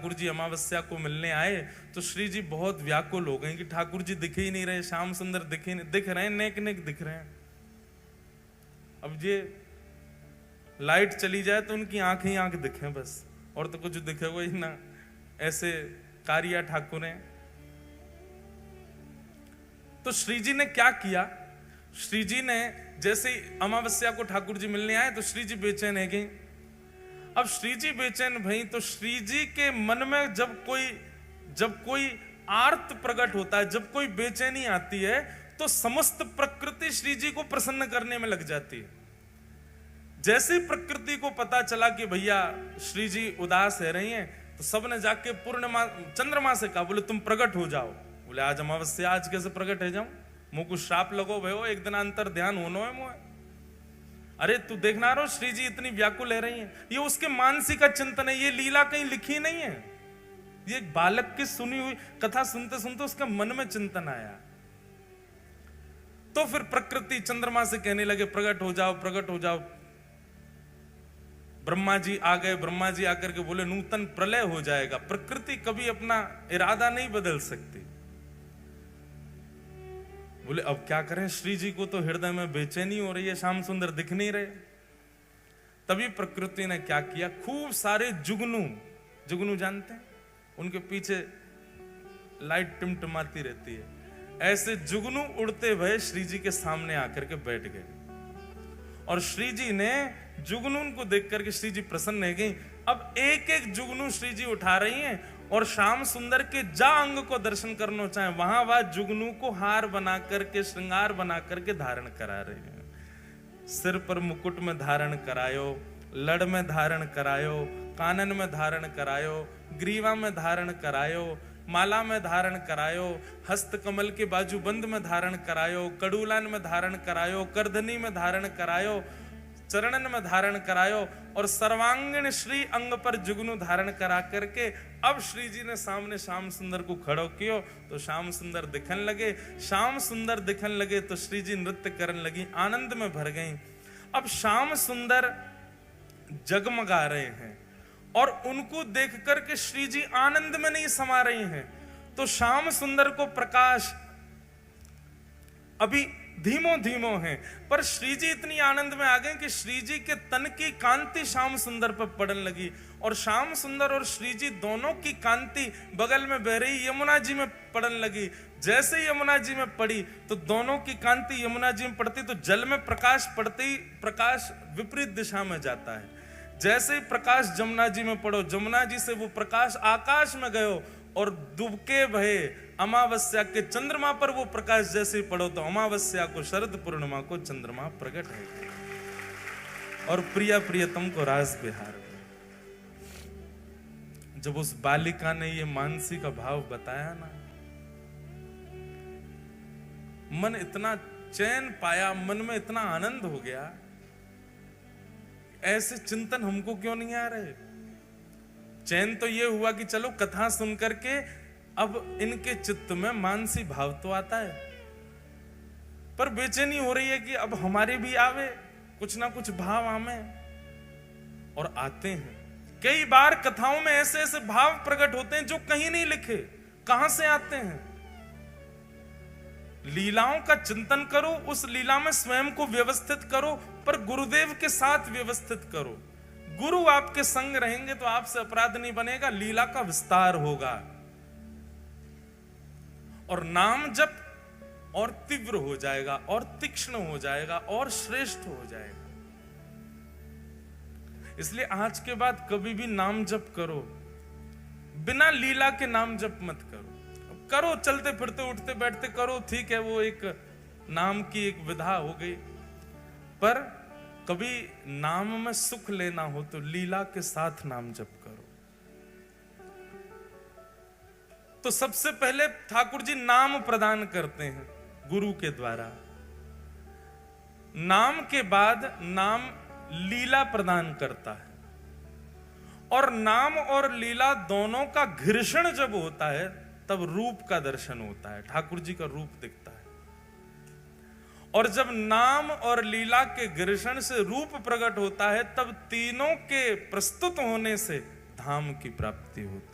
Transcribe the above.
ठाकुर जी अमावस्या को मिलने आए तो श्री जी बहुत व्याकुल हो गए कि ठाकुर जी दिख ही नहीं रहे, श्याम सुंदर दिख ही नहीं, दिख रहे हैं नेक नेक दिख रहे हैं। अब ये लाइट चली जाए तो उनकी आंख ही आंख दिखे बस, और तो कुछ दिखे वो ही ना, ऐसे कारिया ठाकुर हैं। तो श्री जी ने क्या किया, श्री जी ने जैसे ही अमावस्या को ठाकुर जी मिलने आए तो श्री जी बेचैन है गई। अब श्री जी बेचैन भई तो श्री जी के मन में जब कोई आर्त प्रकट होता है, जब कोई बेचैनी आती है तो समस्त प्रकृति श्री जी को प्रसन्न करने में लग जाती है। जैसे ही प्रकृति को पता चला कि भैया श्री जी उदास है रही हैं, तो सबने जाके पूर्णिमा चंद्रमा से कहा, बोले तुम प्रकट हो जाओ। बोले आज अमावस्या, आज कैसे प्रकट है जाऊं, मुझे कुछ श्राप लगो भयो, एक दिन अंतर ध्यान होनो है मुझे। अरे तू देखना रहो श्री जी इतनी व्याकुल रही है, ये उसके मानसिक का चिंतन है, ये लीला कहीं लिखी नहीं है, ये एक बालक की सुनी हुई कथा सुनते सुनते उसका मन में चिंतन आया। तो फिर प्रकृति चंद्रमा से कहने लगे प्रकट हो जाओ, प्रकट हो जाओ। ब्रह्मा जी आ गए, ब्रह्मा जी आकर के बोले नूतन प्रलय हो जाएगा, प्रकृति कभी अपना इरादा नहीं बदल सकती। बोले अब क्या करें, श्री जी को तो हृदय में बेचैनी हो रही है, श्याम सुंदर दिख नहीं रहे। तभी प्रकृति ने क्या किया, खूब सारे जुगनू जानते हैं, उनके पीछे लाइट टिमटिमाती रहती है, ऐसे जुगनू उड़ते हुए श्री जी के सामने आकर के बैठ गए। और श्री जी ने जुगनू को देख करके श्री जी प्रसन्न है गई। अब एक एक जुगनू श्री जी उठा रही हैं और श्याम सुंदर के जा अंग को दर्शन करना चाहे वहां वह जुगनू को हार बना करके श्रृंगार बना करके धारण करा रहे हैं। सिर पर मुकुट में धारण करायो, लड़ में धारण करायो, कानन में धारण करायो, ग्रीवा में धारण करायो, माला में धारण करायो, हस्त कमल के बाजू बंद में धारण करायो, कड़ूलान में धारण करायो, करधनी में धारण करायो, चरणन में धारण करायो, और सर्वांगीण श्री अंग पर जुगनू धारण करा करके अब श्री जी ने सामने श्याम सुंदर को खड़ो कियो तो श्याम सुंदर दिखन लगे। श्याम सुंदर दिखन लगे तो श्री जी नृत्य करने लगी, आनंद में भर गई। अब श्याम सुंदर जगमगा रहे हैं और उनको देख करके श्री जी आनंद में नहीं समा रही हैं, तो श्याम सुंदर को प्रकाश अभी धीमो धीमो है, पर श्री जी इतनी आनंद में आ गए कि श्री जी के तन की कांति श्याम सुंदर पर पड़ने लगी, और श्याम सुंदर और श्री जी दोनों की कांति बगल में बह रही यमुना जी में पड़ने लगी। जैसे यमुना जी में पड़ी तो दोनों की कांति यमुना जी में पड़ती तो जल में प्रकाश पड़ते ही प्रकाश विपरीत दिशा में जाता है। जैसे ही प्रकाश जमुना जी में पड़ो, जमुना जी से वो प्रकाश आकाश में गयो, और डूबके भये अमावस्या के चंद्रमा पर वो प्रकाश जैसे ही पड़ो तो अमावस्या को शरद पूर्णिमा को चंद्रमा प्रकट है और प्रिया प्रियतम को रास बिहार। जब उस बालिका ने ये मानसी का भाव बताया ना, मन इतना चैन पाया, मन में इतना आनंद हो गया। ऐसे चिंतन हमको क्यों नहीं आ रहे? चैन तो ये हुआ कि चलो कथा सुन करके अब इनके चित्त में मानसी भाव तो आता है, पर बेचैनी हो रही है कि अब हमारे भी आवे कुछ ना कुछ भाव हमें, और आते हैं। कई बार कथाओं में ऐसे ऐसे भाव प्रकट होते हैं जो कहीं नहीं लिखे, कहां से आते हैं? लीलाओं का चिंतन करो, उस लीला में स्वयं को व्यवस्थित करो, पर गुरुदेव के साथ व्यवस्थित करो। गुरु आपके संग रहेंगे तो आपसे अपराध नहीं बनेगा, लीला का विस्तार होगा और नाम जप और तीव्र हो जाएगा और तीक्ष्ण हो जाएगा और श्रेष्ठ हो जाएगा। इसलिए आज के बाद कभी भी नाम जप करो, बिना लीला के नाम जप मत करो। करो चलते फिरते उठते बैठते करो, ठीक है, वो एक नाम की एक विधा हो गई, पर कभी नाम में सुख लेना हो तो लीला के साथ नाम जप करो। तो सबसे पहले ठाकुर जी नाम प्रदान करते हैं गुरु के द्वारा, नाम के बाद नाम लीला प्रदान करता है, और नाम और लीला दोनों का घर्षण जब होता है तब रूप का दर्शन होता है, ठाकुर जी का रूप दिखता है। और जब नाम और लीला के घर्षण से रूप प्रकट होता है तब तीनों के प्रस्तुत होने से धाम की प्राप्ति होती है।